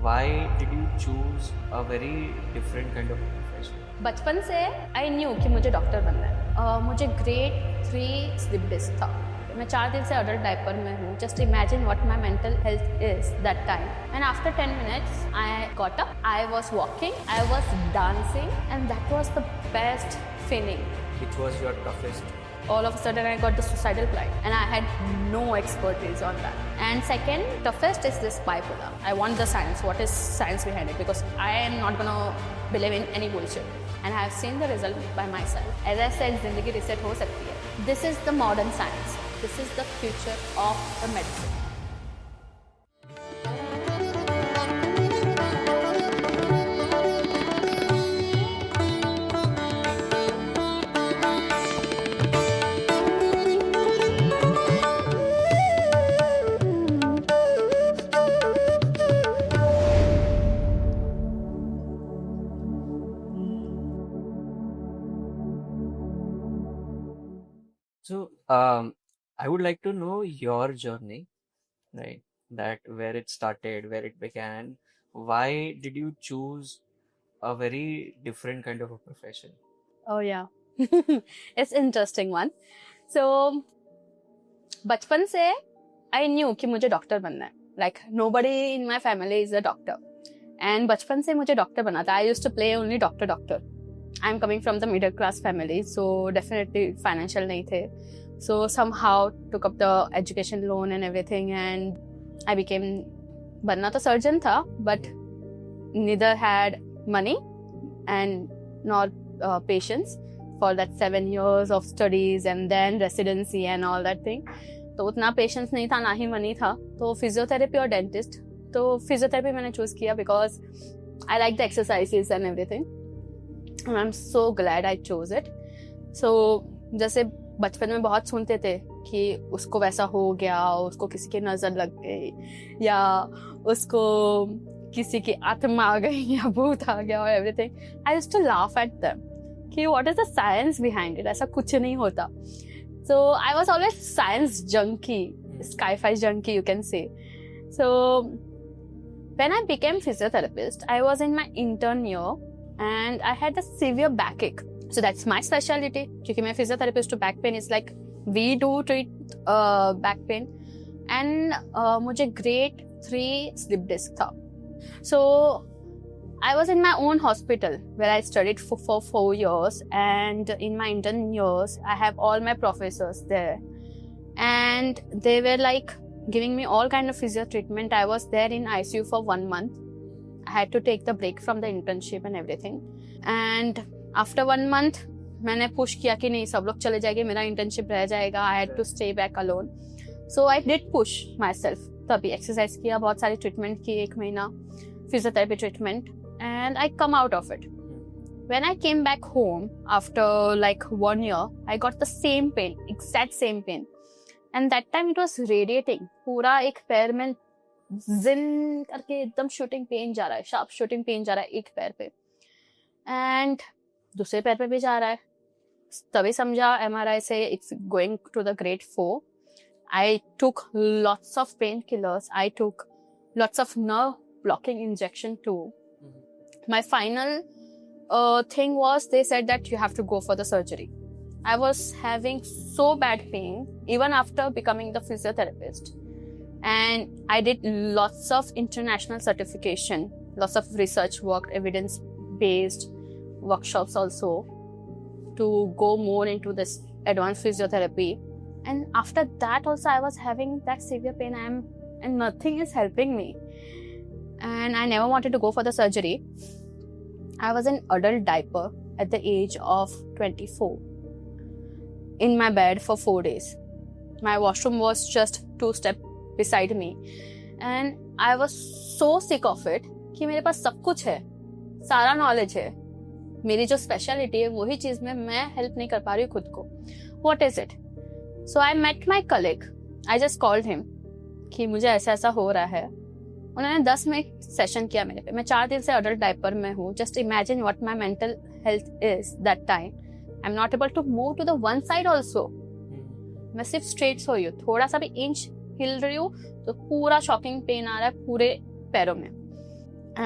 why did you choose a very different kind of profession? बचपन से I knew कि मुझे डॉक्टर बनना है। मुझे ग्रेड 3 स्लिप डिस्क था। मैं 4 दिन से अडल्ट डायपर में हूँ। Just imagine what my mental health is that time. And after 10 minutes I got up, I was walking, I was dancing, and that was the best feeling. Which was your toughest? All of a sudden I got the suicidal plight and I had no expertise on that. And second, toughest is this bipolar. I want the science. What is science behind it? Because I am not gonna believe in any bullshit. And I have seen the result by myself. As I said, zindagi reset ho sakti hai. This is the modern science. This is the future of the medicine. So, I would like to know your journey, right? That where it started, where it began, why did you choose a very different kind of a profession? Oh yeah. It's interesting one. So बचपन से I knew कि मुझे doctor बनना है। Like nobody in my family is a doctor, and बचपन से मुझे doctor बनना था। I used to play only doctor doctor. I am coming from the middle class family, so definitely financial नहीं थे। So somehow took up the education loan and everything, and I became, बनना तो surgeon था, but neither had money and not patience for that 7 years of studies and then residency and all that thing. तो उतना patience नहीं था, ना ही money था। तो फिजियोथेरेपी और डेंटिस्ट, तो फिजियोथेरेपी मैंने चूज किया because I like the exercises and everything, and I am so glad I chose it. So जैसे बचपन में बहुत सुनते थे कि उसको वैसा हो गया, उसको किसी की नजर लग गई, या उसको किसी की आत्मा आ गई, या भूत आ गया, और everything. I used to laugh at them कि what is the science behind it, ऐसा कुछ नहीं होता। So I was always science junkie, sci-fi junkie you can say. So when I became physiotherapist, I was in my intern year and I had a severe backache. So that's my specialty. क्योंकि मैं physiotherapist to back pain is like we do treat back pain, and मुझे grade 3 slip disc था. So I was in my own hospital where I studied for 4 years, and in my intern years, I have all my professors there, and they were like giving me all kind of physio treatment. I was there in ICU for 1 month. I had to take the break from the internship and everything. And after 1 month, मैंने push किया कि नहीं, सब लोग चले जाएंगे, मेरा internship रह जाएगा. I had to stay back alone. So I did push myself. तभी exercise किया, बहुत सारी treatment की, 1 महीना physiotherapy treatment. And I come out of it. When I came back home after like 1 year, I got the same pain, exact same pain. And that time it was radiating. पूरा एक पैर में जिन करके एकदम shooting pain जा रहा है, sharp shooting pain जा रहा है एक पैर पे, एंड दूसरे पैर पे भी जा रहा है। तभी समझा MRI से it's going to the grade 4. I took lots of painkillers. I took lots of nerve blocking injection too. My final thing was they said that you have to go for the surgery. I was having so bad pain even after becoming the physiotherapist, and I did lots of international certification, lots of research work, evidence based workshops also to go more into this advanced physiotherapy. And after that also I was having that severe pain, and nothing is helping me, and I never wanted to go for the surgery. I was in adult diaper at the age of 24 in my bed for 4 days. My washroom was just 2 steps beside me, and I was so sick of it कि मेरे पास सब कुछ है, सारा knowledge है, मेरी जो speciality है वही चीज में मैं हेल्प नहीं कर पा रही हूँ खुद को. What is it? So I met my colleague. I just called him कि मुझे ऐसा ऐसा हो रहा है. उन्होंने 10 मिनट सेशन किया मेरे पे. मैं 4 दिन से अडल्ट डायपर में हूँ. Just imagine what my mental health is that time. I am not able to move to the one side also. मैं सिर्फ स्ट्रेट सोई हूँ, थोड़ा सा भी इंच हिल रही हूँ तो पूरा शॉकिंग पेन आ रहा है पूरे पैरों में.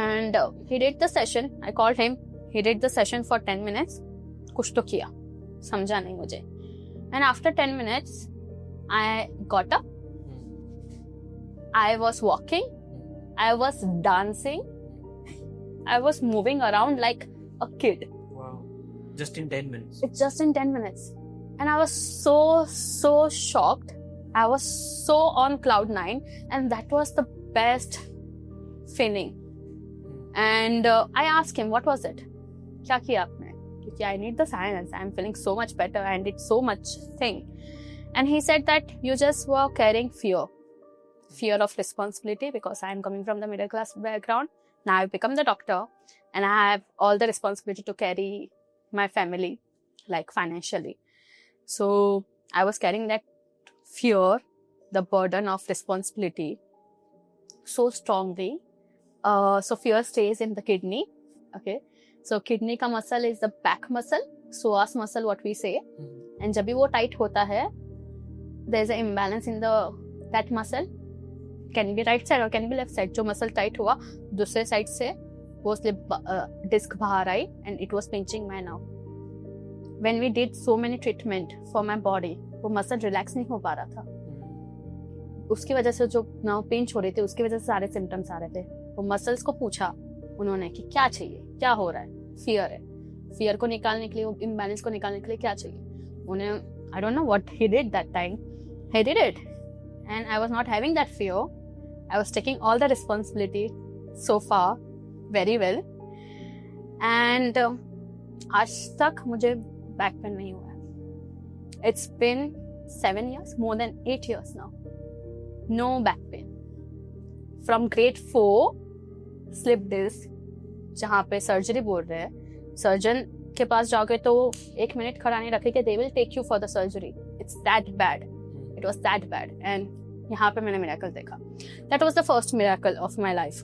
And he did the session. I called him. He did the session for 10 minutes. कुछ तो किया, समझा नहीं मुझे. And after 10 minutes, I got up. I was walking. I was dancing. I was moving around like a kid. Wow. Just in 10 minutes. It's just in 10 minutes. And I was so shocked. I was so on cloud 9. And that was the best feeling. And I asked him, what was it? क्या किया आपने? क्योंकि I need the science. I'm feeling so much better. I did so much thing. And he said that you just were carrying fear. Fear of responsibility, because I'm coming from the middle class background. Now I've become the doctor and I have all the responsibility to carry my family, like financially. So I was carrying that fear, the burden of responsibility so strongly. So fear stays in the kidney. Okay. So kidney ka muscle is the back muscle, psoas muscle, what we say. And जब भी वो tight होता है, there's an imbalance in that muscle. Can be right side or can be left side. जो muscle tight हुआ, दूसरे side से वो slip disc बाहर आई and it was pinching my nerve. When we did so many treatment for my body, वो muscle relax नहीं हो पा रहा था. उसकी वजह से जो nerve pinch हो रही थी, उसकी वजह से सारे symptoms आ रहे थे. वो muscles को पूछा उन्होंने कि क्या चाहिए, क्या हो रहा है, fear है. Fear को निकालने के लिए, वो imbalance को निकालने के लिए क्या चाहिए? उन्हें, I don't know what he did that time. He did it. And I was not having that fear. I was taking all the responsibility so far very well. And आज तक मुझे back pain नहीं हुआ है. It's been 7 years, more than 8 years now. No back pain. From grade 4, slip disc, जहाँ पे surgery बोल रहे हैं, सर्जन के पास जाओगे तो 1 मिनट खड़ा नहीं रखेंगे, they will take you for the surgery. It's that bad. It was that bad. And यहाँ पे मैंने miracle देखा. That was the first miracle of my life.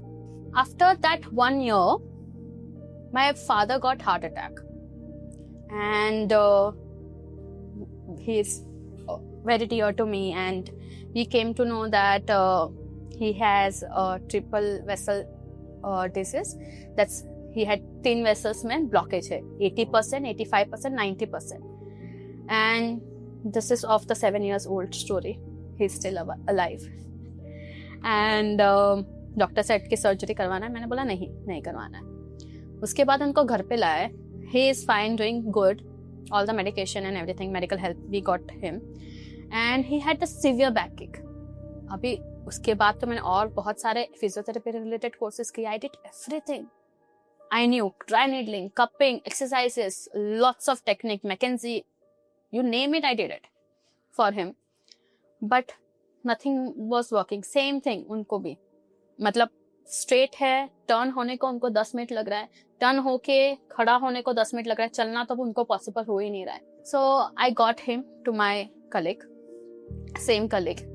After that 1 year, my father got heart attack. And he is very dear to me. And we came to know that he has a triple vessel disease. That's he had 3 vessels में blockage है. 80%, 85%, 90%. And this is of the 7 years old story. He's still alive. And doctor set की surgery करवाना है. मैंने बोला नहीं करवाना है. उसके बाद उनको घर पे लाए. He is fine, doing good. All the medication and everything, medical help, we got him. And he had the severe backache. अभी उसके बाद तो मैंने और बहुत सारे फिजियोथेरेपी रिलेटेड कोर्सेज किए. I did everything. I knew dry needling, cupping, exercises, lots of technique, McKenzie, you name it, I did it for him. But nothing was working. Same thing उनको भी. मतलब straight है, turn होने को उनको 10 minute लग रहा है, turn होके खड़ा होने को 10 मिनट लग रहा है, चलना तो उनको possible हो ही नहीं रहा है. So I got him to my colleague, same colleague,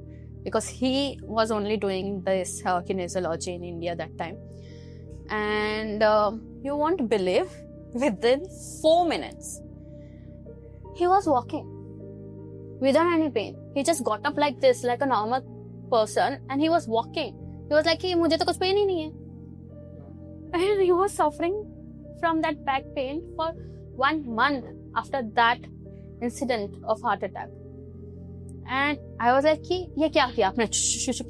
because he was only doing this kinesiology in India that time. And you won't believe, within 4 minutes, he was walking without any pain. He just got up like this, like a normal person, and he was walking. He was like, मुझे तो कुछ pen ही नहीं है. And he was suffering from that back pain for 1 month after that incident of heart attack. And I was like कि ये क्या किया आपने,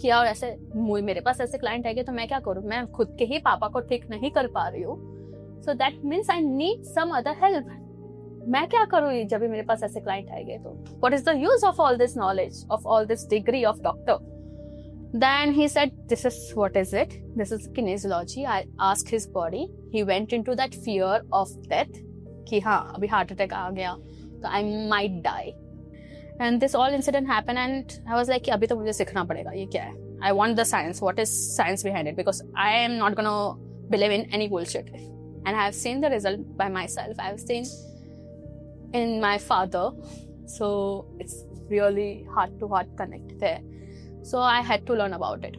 किया और ऐसे मेरे पास ऐसे क्लाइंट आएंगे तो मैं क्या करूँ, मैं खुद के ही पापा को ठीक नहीं कर पा रही हूँ. So that means I need some other help. मैं क्या करूँ जब भी मेरे पास ऐसे क्लाइंट आएंगे तो. What is the use of all this knowledge, of all this degree of doctor? Then he said, this is what is it? This is kinesiology. I asked his body. He went into that fear of death कि हाँ अभी heart attack आ गया तो I might die. And this all incident happened and I was like कि अभी तो मुझे सीखना पड़ेगा ये क्या है. I want the science. What is science behind it? Because I am not gonna believe in any bullshit. And I have seen the result by myself. I have seen in my father. So it's really heart to heart connect there. So I had to learn about it.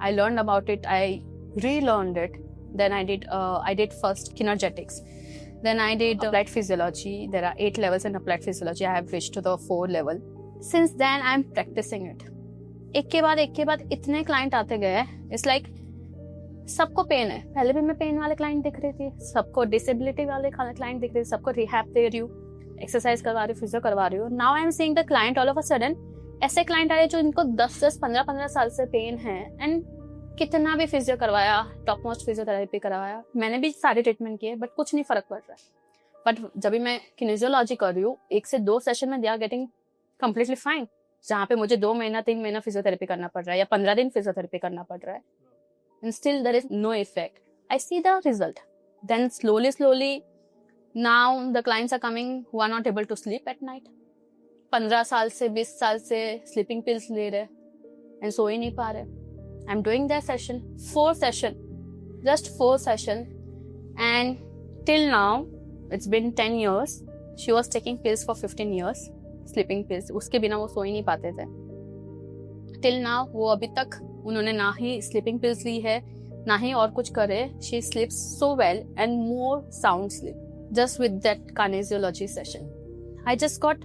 I learned about it. I relearned it. Then I did first kinergetics. Then I did applied physiology. There are 8 levels in applied physiology. I have reached to the 4 level. Since then, I'm practicing it. एक के बाद इतने client आते गए. It's like सबको pen है, पहले भी मैं पेन वाले क्लाइंट दिख रही थी, सबको डिसेबिलिटी वाले क्लाइंट दिख रहे थे, सबको रिहैब दे रही हूँ, एक्सरसाइज करवा रही हूँ, फिजियो करवा रही हूँ. Now I am seeing the client all of a sudden ऐसे क्लाइंट आए जो इनको 10-10, 15-15 साल से पेन है, एंड कितना भी फिजियो करवाया, टॉप मोस्ट फिजियोथेरेपी करवाया, मैंने भी सारे ट्रीटमेंट किए, बट कुछ नहीं फर्क पड़ रहा है. बट जब भी मैं किनेजियोलॉजी कर रही हूँ, 1 से 2 सेशन में they are getting completely fine. जहाँ पे मुझे 2 महीना 3 महीना फिजियोथेरेपी करना पड़ रहा है या 15 दिन फिजियोथेरेपी करना पड़ रहा है, and still there is no effect. I see the result. Then slowly now the clients are coming who are not able to sleep at night. 15 साल से 20 साल से sleeping pills ले रहे and सो ही नहीं पा रहे. I'm doing their session, 4 session, just 4 session, and till now it's been 10 years. She was taking pills for 15 years, sleeping pills. उसके बिना वो सो ही नहीं पाते थे. Till now वो अभी तक उन्होंने ना ही स्लीपिंग पिल्स ली है, ना ही और कुछ करे. She स्लीप्स so well and more sound sleep just with that kinesiology session. I just got,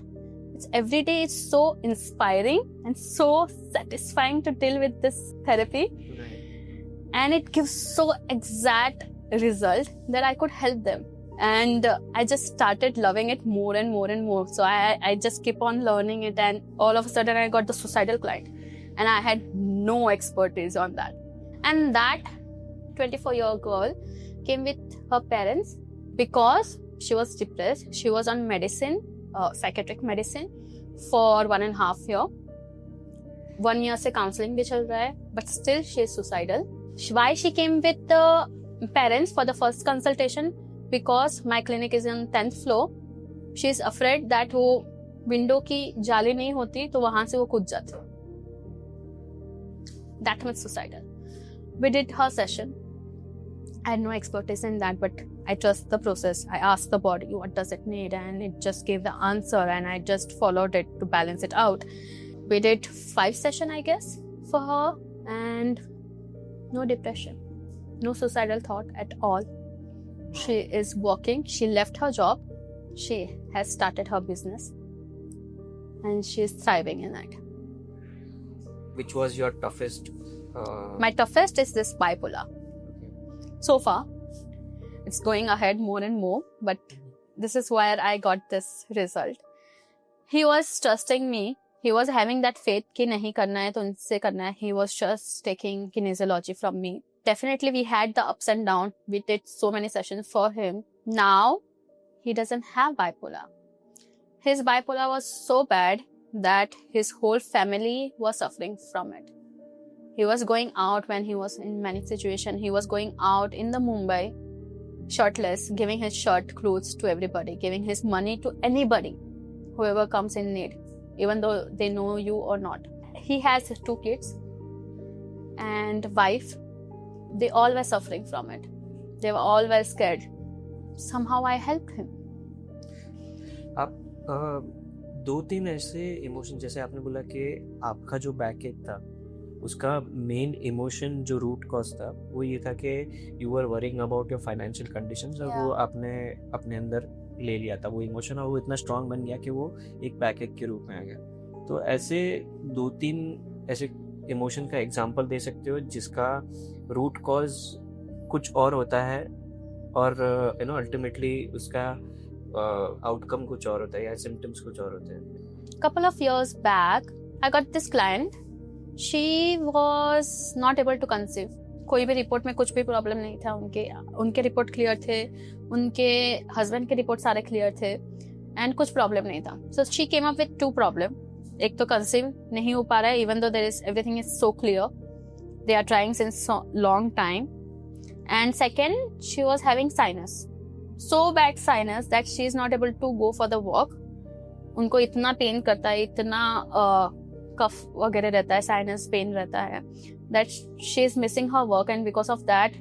it's every day it's so inspiring and so satisfying to deal with this therapy, and it gives so exact result that I could help them, and I just started loving it more and more and more. So I just keep on learning it, and all of a sudden I got the suicidal client. And I had no expertise on that. And that 24-year girl came with her parents because she was depressed. She was on medicine, psychiatric medicine, for 1.5 years. 1 year से counseling भी चल रहा है, but still she is suicidal. Why she came with the parents for the first consultation? Because my clinic is on 10th floor. She is afraid that वो window की जाली नहीं होती तो वहां से वो कूद जाती. That much suicidal. We did her session. I had no expertise in that, but I trust the process. I asked the body, what does it need? And it just gave the answer, and I just followed it to balance it out. We did 5 sessions, I guess, for her, and no depression, no suicidal thought at all. She is working. She left her job. She has started her business, and she is thriving in it. Which was your toughest? My toughest is this bipolar. So far, it's going ahead more and more, but this is where I got this result. He was trusting me. He was having that faith कि नहीं करना है तो इनसे करना है. He was just taking kinesiology from me. Definitely, we had the ups and downs. We did so many sessions for him. Now, he doesn't have bipolar. His bipolar was so bad that his whole family was suffering from it. He was going out when he was in many situations. He was going out in the Mumbai, shirtless, giving his shirt clothes to everybody, giving his money to anybody, whoever comes in need, even though they know you or not. He has 2 kids and wife. They all were suffering from it. They were all were scared. Somehow I helped him. आप 2-3 ऐसे emotion, जैसे आपने बोला कि आपका जो बैकएक था उसका मेन इमोशन जो रूट कॉज था वो ये था कि you were worrying about your financial conditions, और वो आपने अपने अंदर ले लिया था वो इमोशन, और वो इतना स्ट्रांग बन गया कि वो एक बैकएक के रूप में आ गया. तो ऐसे 2-3 ऐसे इमोशन का एग्जांपल दे सकते हो जिसका रूट कॉज कुछ और होता है और अल्टीमेटली उसका आउटकम कुछ और होता है या सिम्टम्स कुछ और होते हैं. Couple of years back, I got this client. She was not able to conceive. कोई भी रिपोर्ट में कुछ भी प्रॉब्लम नहीं था. उनके रिपोर्ट क्लियर थे, उनके हस्बैंड के रिपोर्ट सारे क्लियर थे, एंड कुछ प्रॉब्लम नहीं था. So she came up with 2 problem. एक तो कंसीव नहीं हो पा रहा है, even though there is everything is so clear. They are trying since long time. And second, she was having sinus, so bad sinus that she is not able to go for the walk. उनको इतना pen करता है, इतना कफ वगैरह रहता है, sinus pen रहता है, that she is missing her work, and because of that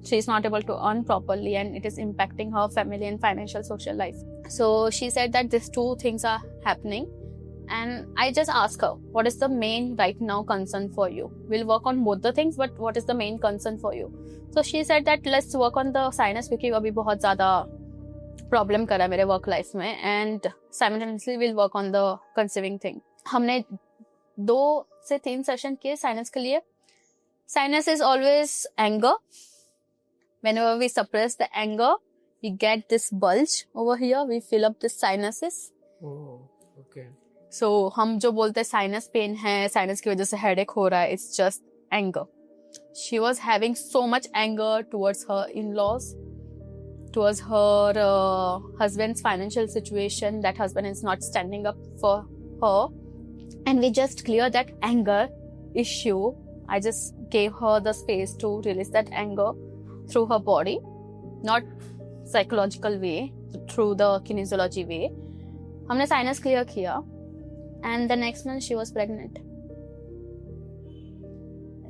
she is not able to earn properly, and it is impacting her family and financial social life. So she said that these 2 things are happening, and I just asked her, what is the main right now concern for you? We'll work on both the things, but what is the main concern for you? So she said that let's work on the sinus क्योंकि अभी बहुत ज़्यादा problem करा मेरे work life में, and simultaneously we'll work on the conceiving thing. हमने 2 से 3 session किए साइनस के लिए. Sinus is always anger, whenever we suppress the anger, we get this bulge over here, we fill up the sinuses. Oh, okay. So हम जो बोलते हैं sinus pain है, sinus की वजह से headache हो रहा है, it's just anger. She was having so much anger towards her in-laws, towards her husband's financial situation, that husband is not standing up for her. And we just cleared that anger issue. I just gave her the space to release that anger through her body, not psychological way, through the kinesiology way. हमने sinus clear किया, and the next month she was pregnant.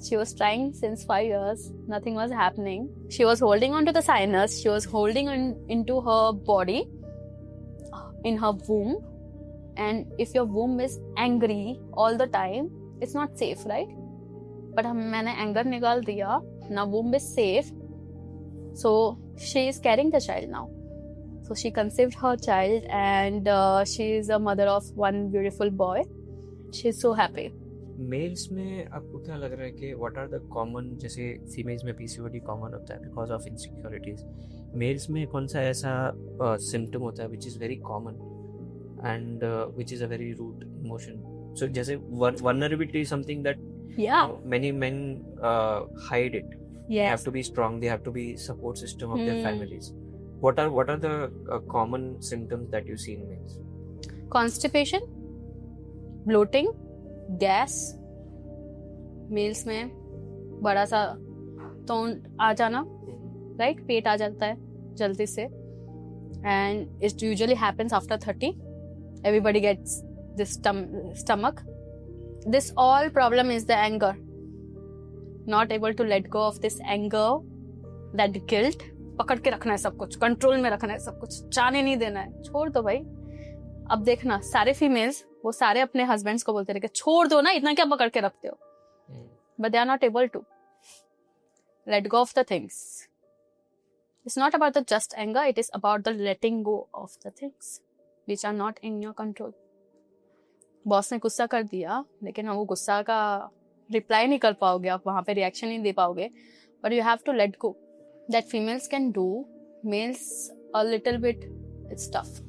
She was trying since 5 years. Nothing was happening. She was holding on to the sinus. She was holding on into her body, in her womb. And if your womb is angry all the time, it's not safe, right? But मैंने anger निकाल दिया. Now womb is safe. So she is carrying the child now. So she conceived her child, and she is a mother of one beautiful boy. She is so happy. Males में आपको क्या लग रहा है कि what are the common, जैसे females में PCOD common होता है बिकॉज ऑफ इनसिक्योरिटीज, मेल्स में कौन सा ऐसा सिम्टम होता है which is very common and which is a very root emotion? So जैसे vulnerability is something that many men hide it. They have to be strong, they have to be support system of their families. What are the common symptoms that you see in males? Constipation, bloating, gas, males में बड़ा सा तोंड आ जाना, right, पेट आ जाता है जल्दी से, and it usually happens after 30. Everybody gets this stomach. This all problem is the anger. Not able to let go of this anger, that guilt. पकड़ के रखना है सब कुछ, कंट्रोल में रखना है सब कुछ, जाने नहीं देना है, छोड़ दो भाई. अब देखना सारे फीमेल्स वो सारे अपने हस्बैंड्स को बोलते रहे कि छोड़ दो ना, इतना क्या पकड़ के रखते हो, but they are not able to let go of the things. It's not about the just anger, it is about the letting go of the things which are not in your control. Boss ने गुस्सा कर दिया, लेकिन वो गुस्सा का reply नहीं कर पाओगे, आप वहां पे रिएक्शन नहीं दे पाओगे, but you have to let go. That females can do, males a little bit it's tough.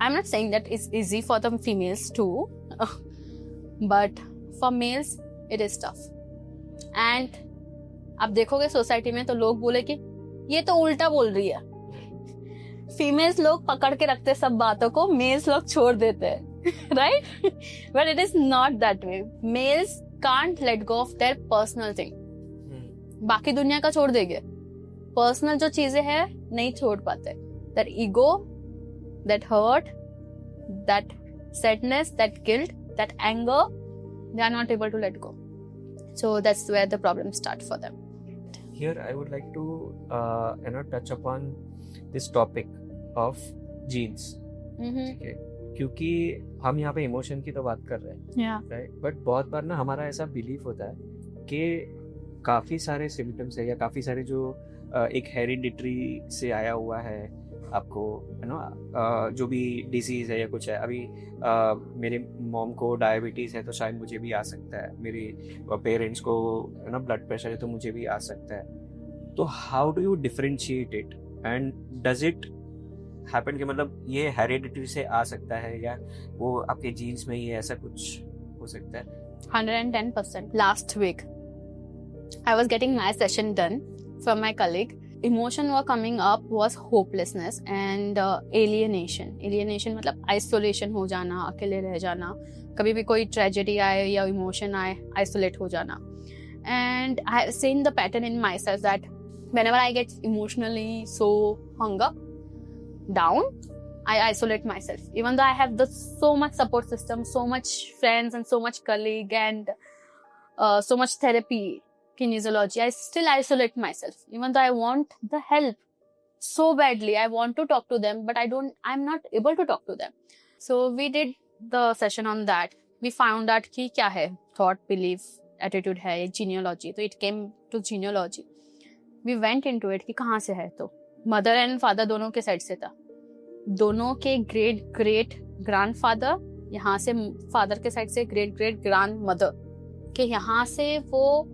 I'm not saying that it's easy for the females too, but for males it is tough. And आप देखोगे society में तो लोग बोले कि ये तो उल्टा बोल रही है. फीमेल्स लोग पकड़ के रखते सब बातों को, मेल्स लोग छोड़ देते हैं, right? But it is not that way. Males can't let go of their personal thing. बाकी दुनिया का छोड़ देंगे, पर्सनल जो चीजें हैं नहीं छोड़ पाते. That ego, that hurt, that sadness, that guilt, that anger, they are not able to let go. So that's where the problems start for them. Here I would like to touch upon this topic of genes. ठीक है, क्योंकि हम यहाँ पे emotion की तो बात कर रहे हैं, राइट, बट बहुत बार ना हमारा ऐसा बिलीफ होता है कि काफ़ी सारे सिम्टम्स है या काफ़ी सारे जो एक हेरिडिटरी से आया हुआ है आपको, यू नो, जो भी डिसीज़ है या कुछ है. अभी मेरे मॉम को डायबिटीज़ है तो शायद मुझे भी आ सकता है, मेरी पेरेंट्स को यू नो ब्लड प्रेशर है तो मुझे भी आ सकता है. तो how do you differentiate it and does it happen कि मतलब ये हेरिडिटरी से आ सकता है या वो आपके जीन्स में ही ऐसा कुछ हो सकता है? 110%. Last week I was getting my session done from my colleague. Emotion were coming up was hopelessness and alienation. Alienation मतलब isolation हो जाना, अकेले रह जाना, कभी भी कोई tragedy आए या emotion आए, isolate हो जाना. And I have seen the pattern in myself that whenever I get emotionally so hung up, down, I isolate myself. Even though I have so much support system, so much friends and so much colleague and so much therapy, kinesiology, I still isolate myself. Even though I want the help so badly, I want to talk to them, but I'm not able to talk to them. So we did the session on that. We found out कि क्या है, thought, belief, attitude है, genealogy. So it came to genealogy. We went into it कि कहाँ से है, तो mother and father दोनों के साइड से था. दोनों के ग्रेट ग्रेट ग्रैंड फादर, यहाँ से फादर के साइड से ग्रेट ग्रेट ग्रैंड मदर के यहाँ से वो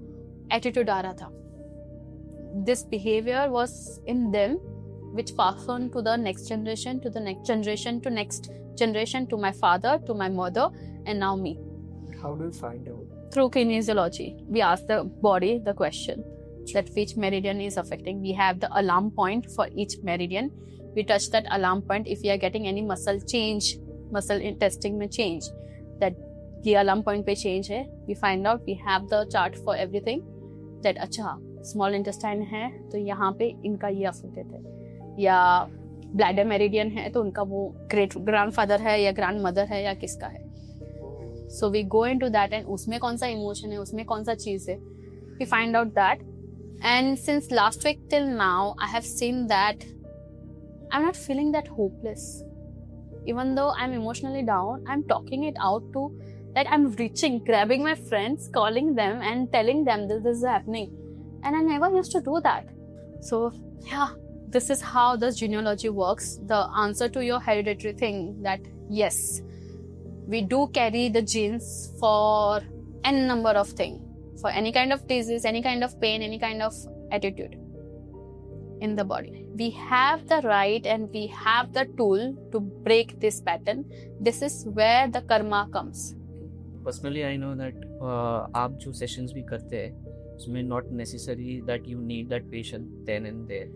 एटीट्यूड आ रहा था. this behavior was in them, which passed on to the next generation, to the next generation, to next generation, to my father, to my mother, and now me. How do you find out? Through kinesiology, we ask the body the question that which meridian is affecting. We have the alarm point for each meridian. We touch that alarm point. If we are getting any muscle change, muscle testing में change, that ये alarm point पे change है, we find out. We have the chart for everything. That अच्छा small intestine है तो यहाँ पे इनका ये affected है, या bladder meridian है तो उनका वो great grandfather है या grandmother है या किसका है. So we go into that and उसमें कौन सा emotion है, उसमें कौन सा चीज है, we find out that. And since last week till now, I have seen that I'm not feeling that hopeless. Even though I'm emotionally down, I'm talking it out to, like I'm reaching, grabbing my friends, calling them and telling them that this is happening. And I never used to do that. So yeah, this is how this genealogy works. The answer to your hereditary thing, that yes, we do carry the genes for n number of things. For any kind of disease, any kind of pain, any kind of attitude in the body. We have the right and we have the tool to break this pattern. This is where the karma comes. Personally, I know that आप जो sessions भी करते हैं उसमें not necessary that you need that patient then and there.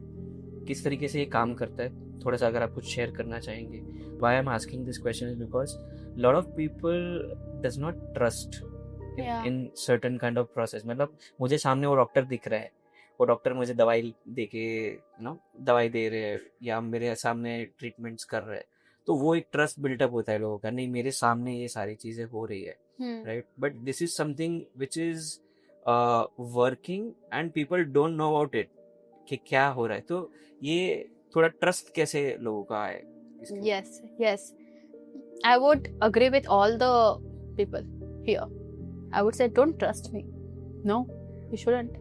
किस तरीके से ये काम करता है, थोड़ा सा अगर आप कुछ शेयर करना चाहेंगे. Why I'm asking this question is because lot of people does not trust in certain kind of process. मतलब मुझे सामने वो डॉक्टर दिख रहा है, वो डॉक्टर मुझे दवाई दे के दवाई दे रहे हैं या मेरे सामने ट्रीटमेंट्स कर रहे हैं, तो वो एक ट्रस्ट बिल्टअप होता है लोगों का, नहीं मेरे सामने ये सारी चीजें हो रही है, right. But this is something which is working and people don't know about it कि क्या हो रहा है. तो ये थोड़ा ट्रस्ट कैसे लोगों का है? Yes. I would agree with all the people here. I would say don't trust me. No, you shouldn't.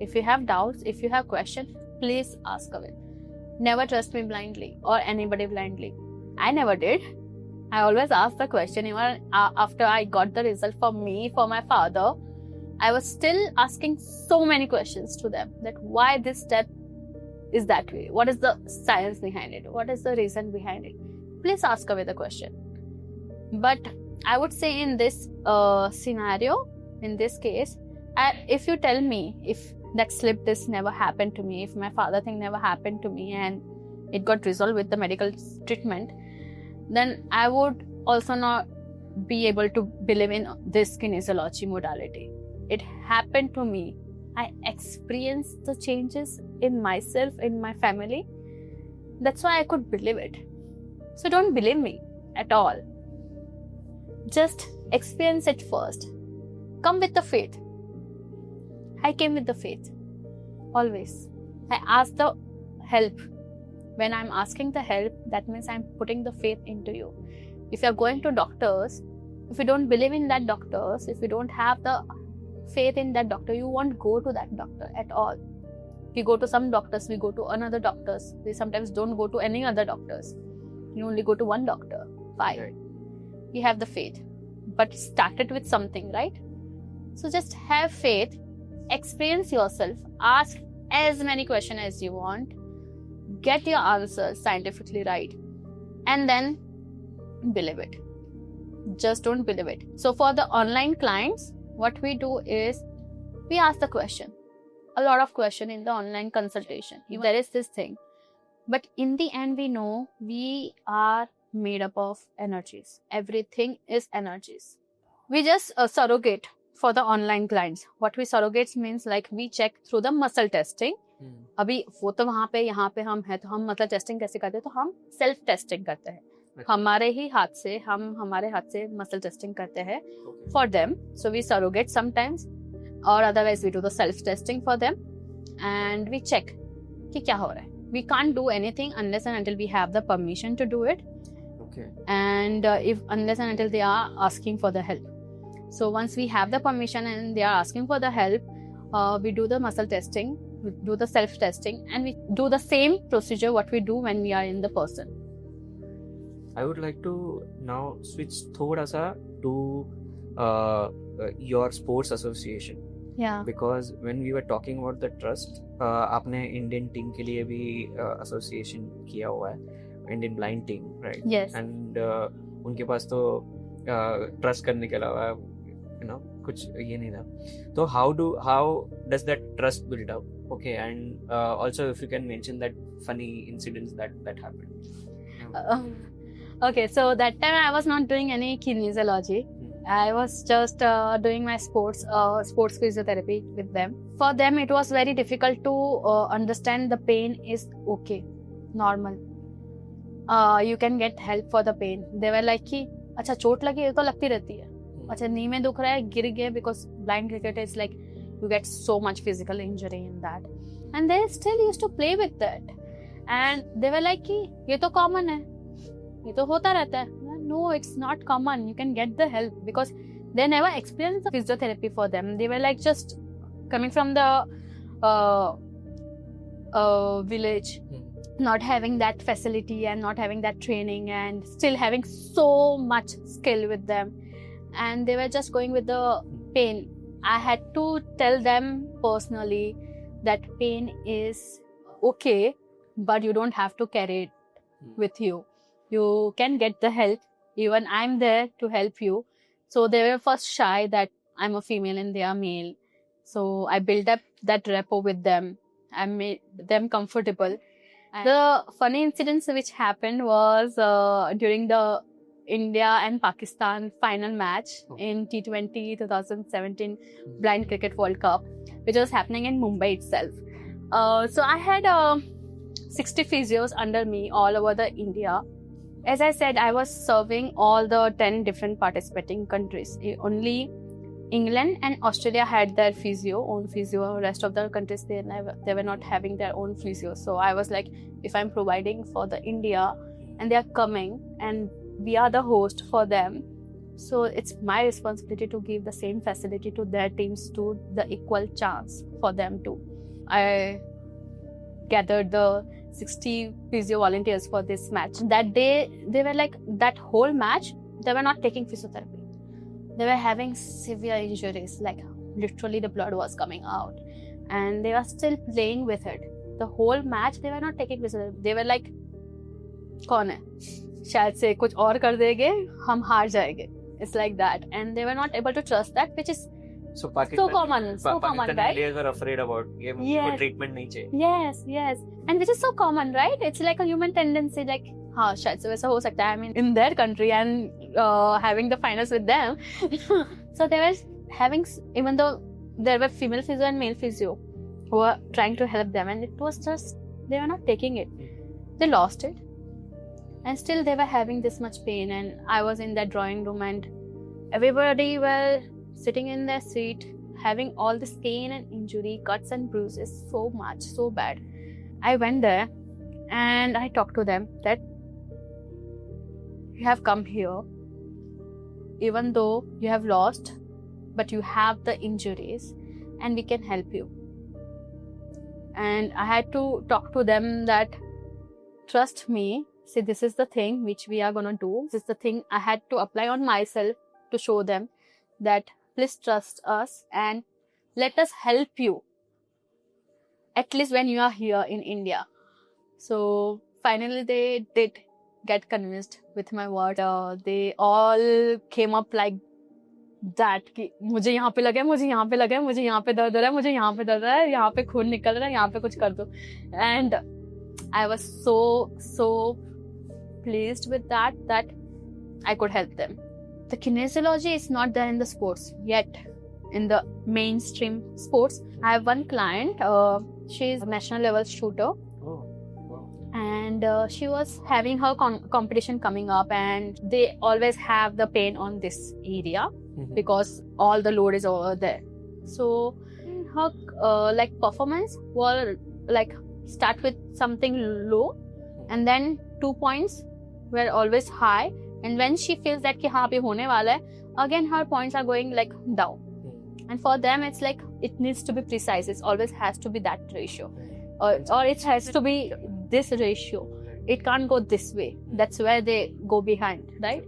If you have doubts, if you have questions, please ask away. Never trust me blindly or anybody blindly. I never did. I always asked the question. Even after I got the result for me, for my father, I was still asking so many questions to them, that why this step is that way? What is the science behind it? What is the reason behind it? Please ask away the question. But I would say in this scenario, in this case, if you tell me, if that slip this never happened to me, if my father thing never happened to me and it got resolved with the medical treatment, then I would also not be able to believe in this kinesiology modality. It happened to me. I experienced the changes in myself, in my family. That's why I could believe it. So don't believe me at all. Just experience it first. Come with the faith. I came with the faith. Always. I ask the help. When I'm asking the help, that means I'm putting the faith into you. If you're going to doctors, if you don't believe in that doctors, if you don't have the faith in that doctor, you won't go to that doctor at all. We go to some doctors, we go to another doctors. We sometimes don't go to any other doctors. You only go to one doctor. Why? Right. You have the faith. But started with something, right? So just have faith, experience yourself, ask as many questions as you want, get your answers scientifically right, and then believe it. Just don't believe it. So for the online clients, what we do is we ask the question. A lot of question in the online consultation. There is this thing. But in the end, we know we are made up of energies. Everything is energies. We just surrogate for the online clients. What we surrogates means like we check through the muscle testing. अभी वो तो वहाँ पे यहाँ पे हम हैं, तो हम मतलब टेस्टिंग कैसे करते हैं? तो हम सेल्फ टेस्टिंग करते हैं. हमारे ही हाथ से हमारे हाथ से मसल टेस्टिंग करते हैं for them. So we surrogate sometimes, or otherwise we do the self testing for them, and we check कि क्या हो रहा है. We can't do anything unless and until we have the permission to do it. Okay. And if unless and until they are asking for the help. So once we have the permission and they are asking for the help, we do the muscle testing, we do the self testing, and we do the same procedure what we do when we are in the person. I would like to now switch थोड़ा सा to your sports association. Yeah. Because when we were talking about the trust, आपने Indian team के लिए भी association किया हुआ है, Indian blind team, right? Yes. And उनके पास तो ट्रस्ट करने के अलावा कुछ ये नहीं था. तो how does that trust build up? Okay, and also if you can mention that funny incidents that happened. Okay, so that time I was not doing any kinesiology. I was just doing my sports physiotherapy with them. For them, it was very difficult to understand the pain is okay, normal. You can get help for the pain. They were like कि अच्छा चोट लगी है तो लगती रहती है. अच्छा नी में दुख रहा है, गिर गए, because blind cricket is like you get so much physical injury in that. And they still used to play with that. And they were like कि ये तो common है, ये तो होता रहता है. No, it's not common. You can get the help because they never experienced the physiotherapy for them. They were like just coming from the village, not having that facility and not having that training and still having so much skill with them. And they were just going with the pain. I had to tell them personally that pain is okay, but you don't have to carry it with you. You can get the help. Even I'm there to help you. So they were first shy that I'm a female and they are male. So I built up that rapport with them. I made them comfortable. And the funny incidents which happened was during the India and Pakistan final match in T20 2017 Blind Cricket World Cup, which was happening in Mumbai itself. So I had 60 physios under me all over the India. As I said, I was serving all the 10 different participating countries. Only England and Australia had their own physio. Rest of the countries, they were not having their own physio. So I was like, if I'm providing for the India and they are coming and we are the host for them, so it's my responsibility to give the same facility to their teams, to the equal chance for them too. I gathered the 60 physio volunteers for this match. That day, they were like, that whole match, they were not taking physiotherapy. They were having severe injuries, like literally the blood was coming out. And they were still playing with it. The whole match, they were not taking physiotherapy. They were like, कौन है? शायद से कुछ और कर देंगे, हम हार जाएंगे. It's like that. And they were not able to trust that, which is so common, right? Players were afraid about treatment नहीं चाहिए. Yes. And which is so common, right? It's like a human tendency, like, हाँ शायद से वैसा हो सकता है. I mean, in their country and having the finals with them. So they were having, even though there were female physio and male physio who were trying to help them, and it was just, they were not taking it. They lost it. And still they were having this much pain. And I was in that drawing room and everybody were sitting in their seat, having all this pain and injury, cuts and bruises, so much, so bad. I went there and I talked to them that you have come here, even though you have lost, but you have the injuries and we can help you. And I had to talk to them that, trust me, see, this is the thing which we are going to do. This is the thing I had to apply on myself to show them that please trust us and let us help you, at least when you are here in India. So finally they did get convinced with my word. They all came up like that कि मुझे यहाँ पे लगे, मुझे यहाँ पे लगे, मुझे यहाँ पे दर्द हो रहा है, मुझे यहाँ पे दर्द हो रहा है, यहाँ पे खून निकल रहा है, यहाँ पे कुछ कर दो. And I was so pleased with that I could help them. The kinesiology is not there in the sports yet, in the mainstream sports. I have one client, she is a national level shooter. And she was having her competition coming up, and they always have the pain on this area because all the load is over there. So her performance will start with something low, and then 2 points were always high. And when she feels that कि हाँ अभी होने वाला है, again her points are going down. And for them it's like it needs to be precise. It always has to be that ratio, or it has to be this ratio. It can't go this way. That's where they go behind, right?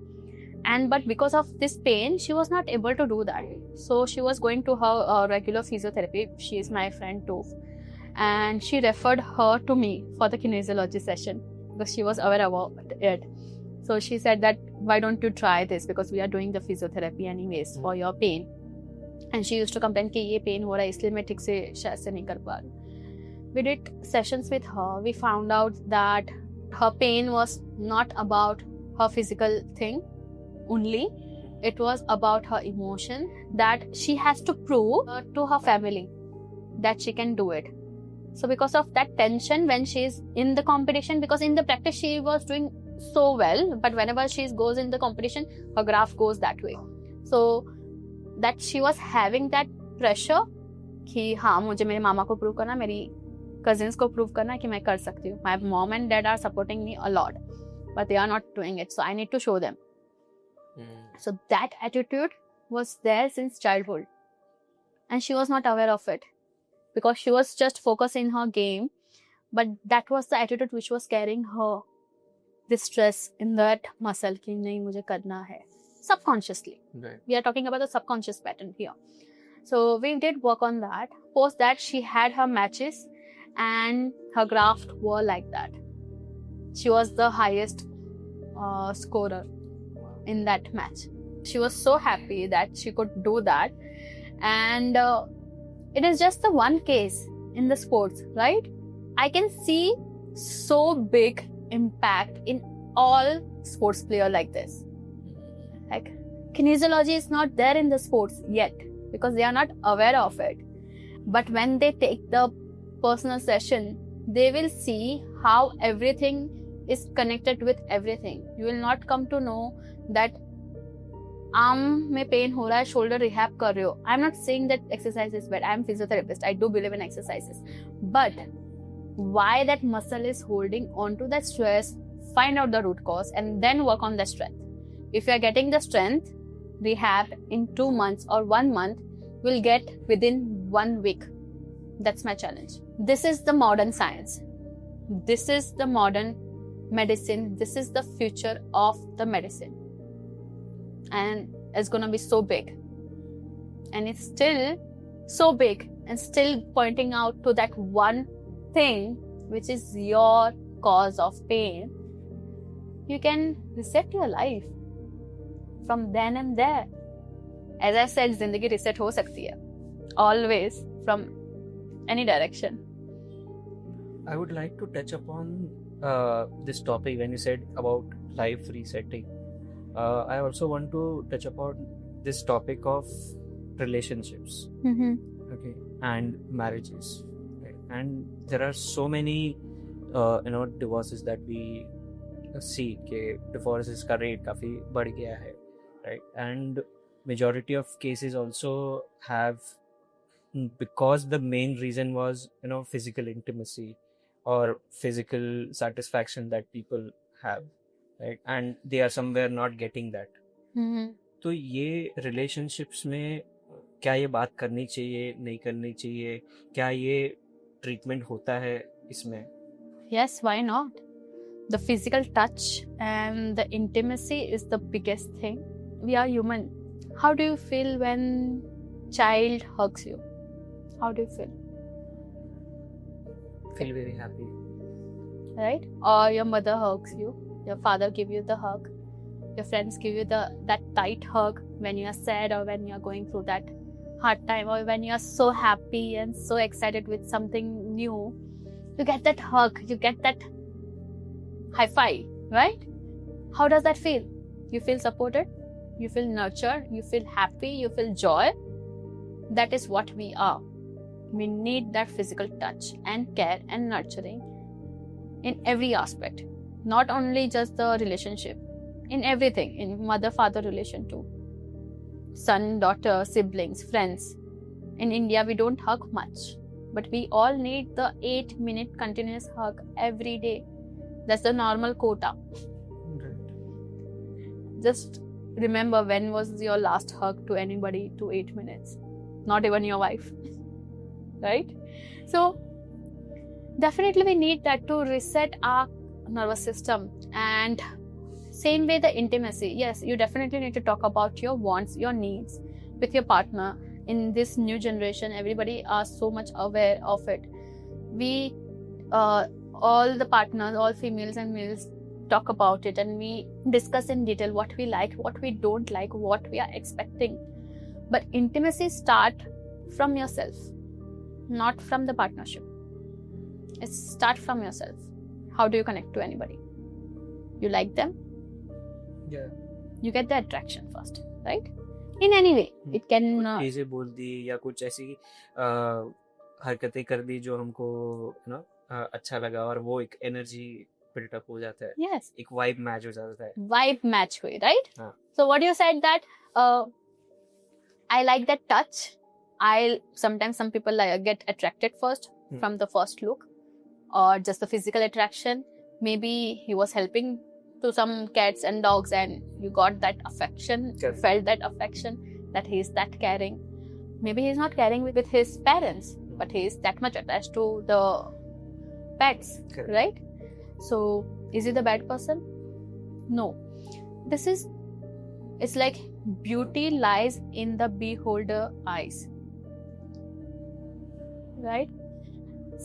But because of this pain, she was not able to do that. So she was going to her regular physiotherapy. She is my friend too, and she referred her to me for the kinesiology session because she was aware about it. So she said that why don't you try this, because we are doing the physiotherapy anyways for your pain. And she used to complain कि ये pain हो रहा है इसलिए मैं ठीक से शायद से नहीं कर पा रही. We did sessions with her. We found out that her pain was not about her physical thing only. It was about her emotion, that she has to prove to her family that she can do it. So because of that tension when she is in the competition, because in the practice she was doing so well, but whenever she goes in the competition, her graph goes that way. So that she was having that pressure कि हाँ मुझे मेरे मामा को prove करना, मेरी cousins को prove करना कि मैं कर सकती हूँ. My mom and dad are supporting me a lot, but they are not doing it, so I need to show them. So that attitude was there since childhood, and she was not aware of it because she was just focused in her game. But that was the attitude which was carrying her this stress in that muscle कि नहीं मुझे करना है, subconsciously. Right. We are talking about the subconscious pattern here. So we did work on that. Post that, she had her matches and her graph were like that. She was the highest scorer in that match. She was so happy that she could do that. And it is just the one case in the sports, right? I can see so big impact in all sports player like this. Like kinesiology is not there in the sports yet because they are not aware of it. But when they take the personal session, they will see how everything is connected with everything. You will not come to know that arm में pain हो रहा है, shoulder rehab कर रहे हो. I'm not saying that exercise is bad. I'm physiotherapist. I do believe in exercises. But why that muscle is holding on to that stress, find out the root cause and then work on the strength. If you are getting the strength, rehab in 2 months or 1 month, will get within 1 week. That's my challenge. This is the modern science. This is the modern medicine. This is the future of the medicine. And it's gonna be so big. And it's still so big and still pointing out to that one thing which is your cause of pain. You can reset your life from then and there. As I said, zindagi reset ho sakti hai. Always, from any direction. I would like to touch upon this topic when you said about life resetting. I also want to touch upon this topic of relationships, okay, and marriages. Right? And there are so many, divorces that we see. कि divorces का rate काफी बढ़ गया है, right? And majority of cases also have, because the main reason was physical intimacy or physical satisfaction that people have, right? And they are somewhere not getting that. तो ये relationships में क्या ये बात करनी चाहिए, नहीं करनी चाहिए, क्या ये treatment होता है इसमें? Yes, why not? The physical touch and the intimacy is the biggest thing. We are human. How do you feel when child hugs you? How do you feel? Feel very happy. Right? Or your mother hugs you. Your father give you the hug. Your friends give you that tight hug when you are sad or when you are going through that hard time or when you are so happy and so excited with something new. You get that hug. You get that high five, right? How does that feel? You feel supported. You feel nurtured. You feel happy. You feel joy. That is what we are. We need that physical touch and care and nurturing in every aspect. Not only just the relationship, in everything, in mother-father relation too. Son, daughter, siblings, friends. In India, we don't hug much, but we all need the 8-minute continuous hug every day. That's the normal quota. Right. Just remember, when was your last hug to anybody to 8 minutes? Not even your wife. Right? So, definitely we need that to reset our nervous system and Same way the intimacy. Yes, you definitely need to talk about your wants, your needs with your partner. In this new generation, everybody are so much aware of it. We, all the partners, all females and males, talk about it, and we discuss in detail what we like, what we don't like, what we are expecting. But intimacy start from yourself, not from the partnership. It start from yourself. How do you connect to anybody? You like them, Yeah. you get the attraction first, right? In any way, it can कुछ चीजें बोल दी या कुछ ऐसी हरकतें कर दी जो हमको अच्छा लगा, और वो एक एनर्जी बिल्टअप हो जाता है, yes, एक वाइब मैच हो जाता है. vibe match हुई, right? हाँ. So what you said that I like that touch. Sometimes some people get attracted first from the first look, or just the physical attraction. Maybe he was helping to some cats and dogs, and you got that affection, Correct. felt that affection, that he is that caring. Maybe he's not caring with his parents, but he is that much attached to the pets, Correct. right? So is he the bad person? No. It's like beauty lies in the beholder eyes, right?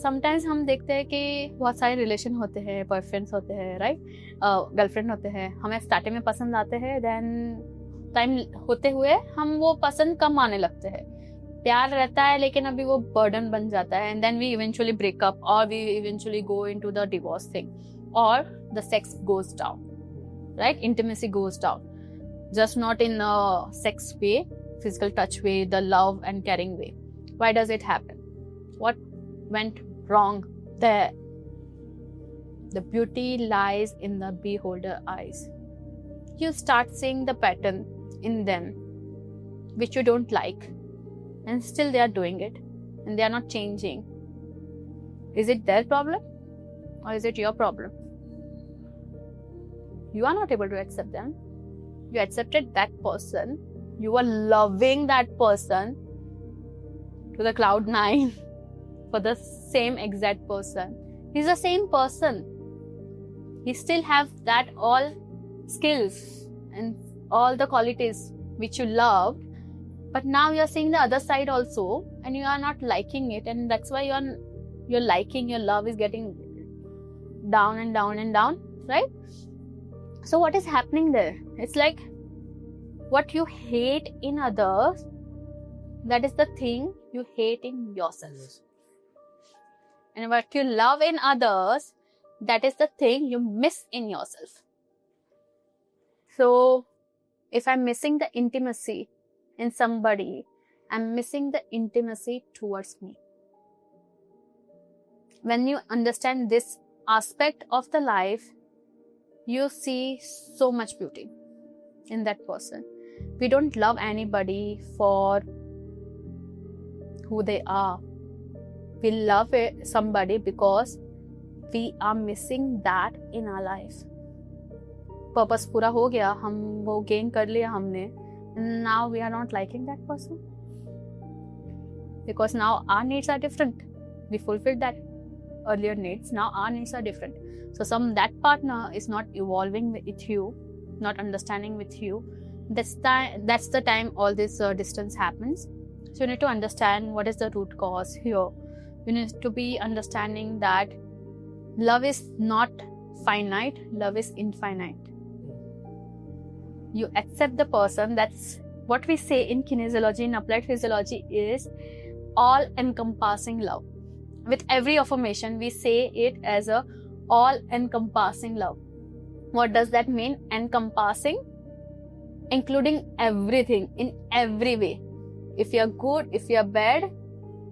Sometimes हम देखते हैं कि बहुत सारे relation होते हैं, boyfriends होते हैं, राइट, गर्लफ्रेंड होते हैं, हमें स्टार्टिंग में पसंद आते हैं, देन टाइम होते हुए हम वो पसंद कम आने लगते हैं. प्यार रहता है लेकिन अभी वो बर्डन बन जाता है, and then we eventually break up, और we eventually go into the divorce thing, और the sex goes down, right? Intimacy goes down, just not in a sex way, physical touch way, the love and caring way. Why does it happen? What went wrong there? The beauty lies in the beholder eyes. You start seeing the pattern in them which you don't like, and still they are doing it and they are not changing. Is it their problem or is it your problem? You are not able to accept them. You accepted that person, you were loving that person to the cloud 9 for the same exact person. He's the same person. He still have that all skills and all the qualities which you loved, but now you're seeing the other side also, and you are not liking it, and that's why your love is getting down and down and down, right? So what is happening there? It's like what you hate in others, that is the thing you hate in yourself. And what you love in others, that is the thing you miss in yourself. So if I'm missing the intimacy in somebody, I'm missing the intimacy towards me. When you understand this aspect of the life, you see so much beauty in that person. We don't love anybody for who they are. We love somebody because we are missing that in our life. Purpose पूरा हो गया, हम वो gain कर लिया हमने. Now we are not liking that person because now our needs are different. We fulfilled that earlier needs. Now our needs are different. So that partner is not evolving with you, not understanding with you. That's the time all this distance happens. So you need to understand what is the root cause here. You need to be understanding that love is not finite, love is infinite. You accept the person. That's what we say in kinesiology, in applied physiology, is all-encompassing love. With every affirmation, we say it as a all-encompassing love. What does that mean? Encompassing, including everything in every way. If you're good, if you're bad,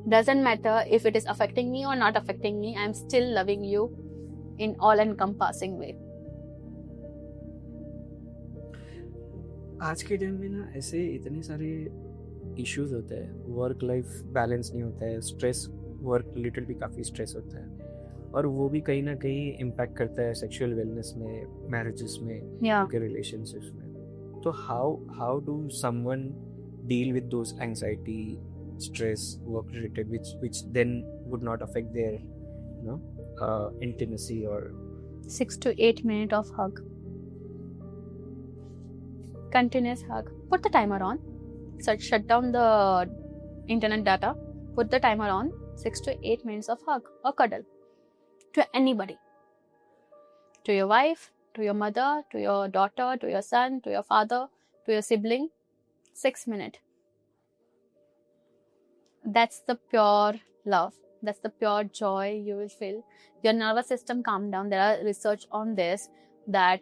doesn't matter if it is affecting me or not affecting me, I'm still loving you in all-encompassing way. आज के time में ना ऐसे इतने सारे issues होते हैं, work life balance नहीं होता है, स्ट्रेस, वर्क रिलेटेड भी काफ़ी स्ट्रेस होता है, और वो भी कहीं ना कहीं इम्पैक्ट करता है सेक्सुअल वेलनेस में, मैरिजेस में, उनके रिलेशनशिप्स में. तो how do someone deal with those anxiety, stress, work related, which then would not affect their intimacy or 6 to 8 minutes of hug. continuous hug. Put the timer on. So shut down the internet data. Put the timer on. 6 to 8 minutes of hug or cuddle to anybody. To your wife, to your mother, to your daughter, to your son, to your father, to your sibling. 6 minutes. That's the pure love. That's the pure joy you will feel. Your nervous system calm down. There are research on this that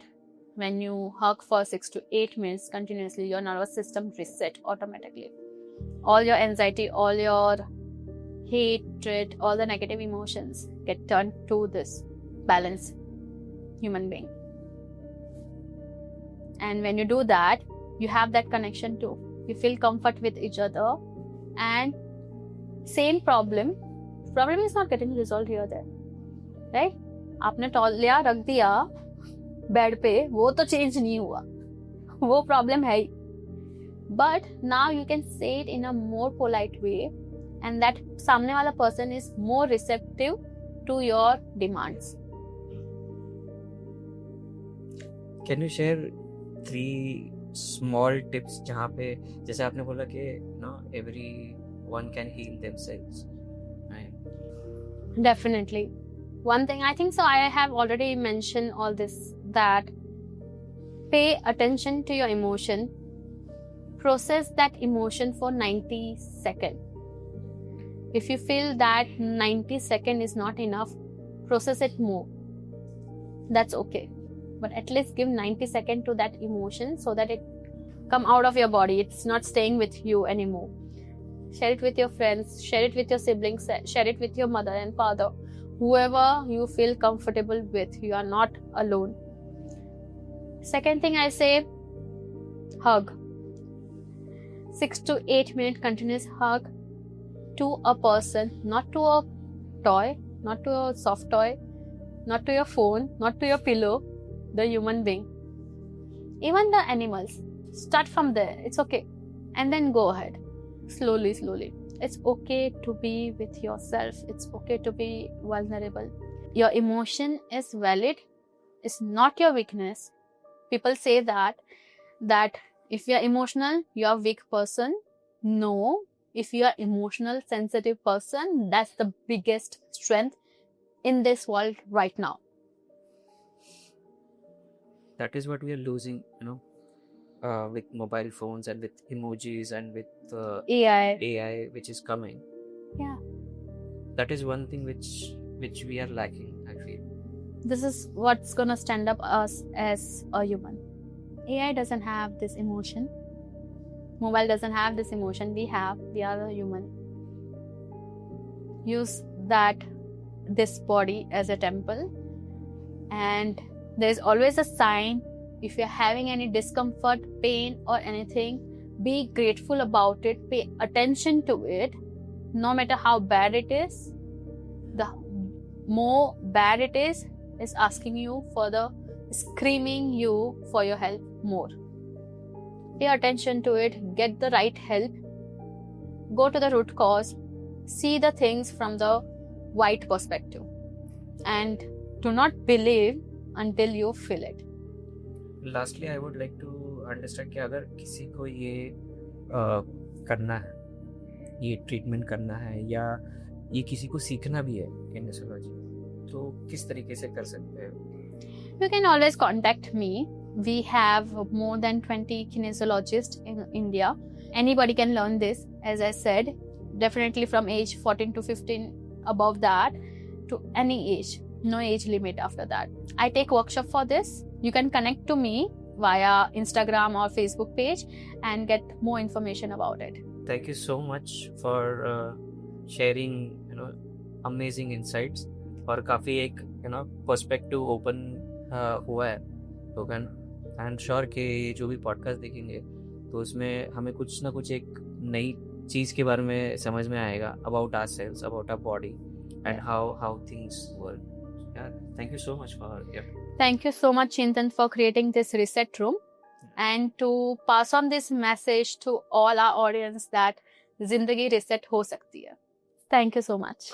when you hug for 6 to 8 minutes continuously, your nervous system reset automatically. All your anxiety, all your hatred, all the negative emotions get turned to this balanced human being. And when you do that, you have that connection too. You feel comfort with each other, and same problem is not getting resolved here there, right? आपने toll लिया रख दिया bed पे, वो तो change नहीं हुआ, वो प्रॉब्लम है ही. But now you can say it in a more polite way, and that सामने वाला person is more receptive to your demands. Can you share 3 small tips जहाँ पे जैसे आपने बोला कि everyone can heal themselves, right? Definitely. One thing I think so, I have already mentioned all this, that pay attention to your emotion, process that emotion for 90 seconds. If you feel that 90 seconds is not enough, process it more. That's okay. But at least give 90 seconds to that emotion so that it come out of your body. It's not staying with you anymore. Share it with your friends, share it with your siblings, share it with your mother and father. Whoever you feel comfortable with, you are not alone. Second thing I say, hug. 6 to 8 minute continuous hug to a person, not to a toy, not to a soft toy, not to your phone, not to your pillow, the human being. Even the animals. Start from there. It's okay. And then go ahead. Slowly, slowly. It's okay to be with yourself. It's okay to be vulnerable. Your emotion is valid. It's not your weakness. People say that if you're emotional, you're a weak person. No. If you're emotional, sensitive person, that's the biggest strength in this world right now. That is what we are losing, with mobile phones and with emojis and with AI which is coming. Yeah. That is one thing which we are lacking, I feel. This is what's gonna stand up us as a human. AI doesn't have this emotion. Mobile doesn't have this emotion. We are a human. Use this body as a temple, and there's always a sign. If you're having any discomfort, pain or anything, be grateful about it. Pay attention to it. No matter how bad it is, the more bad it is asking you screaming you for your help more. Pay attention to it. Get the right help. Go to the root cause. See the things from the wide perspective. And do not believe until you feel it. Lastly, I would like to understand कि अगर किसी को ये करना है, ये treatment करना है या ये किसी को सीखना भी है किनेसियोलॉजी, तो किस तरीके से कर सकते हैं? You can always contact me. We have more than 20 kinesiologists in India. Anybody can learn this, as I said, definitely from age 14 to 15, above that to any age. No age limit after that. I take workshop for this. You can connect to me via Instagram or Facebook page and get more information about it. Thank you so much for sharing, amazing insights. और काफ़ी एक perspective open हुआ है लोगन. I am sure कि जो भी podcast देखेंगे तो उसमें हमें कुछ ना कुछ एक नई चीज़ के बारे में समझ में आएगा, about our cells, about our body and how things work. Thank you so much Thank you so much, Chintan, for creating this reset room and to pass on this message to all our audience that Zindagi reset ho sakti hai. Thank you so much.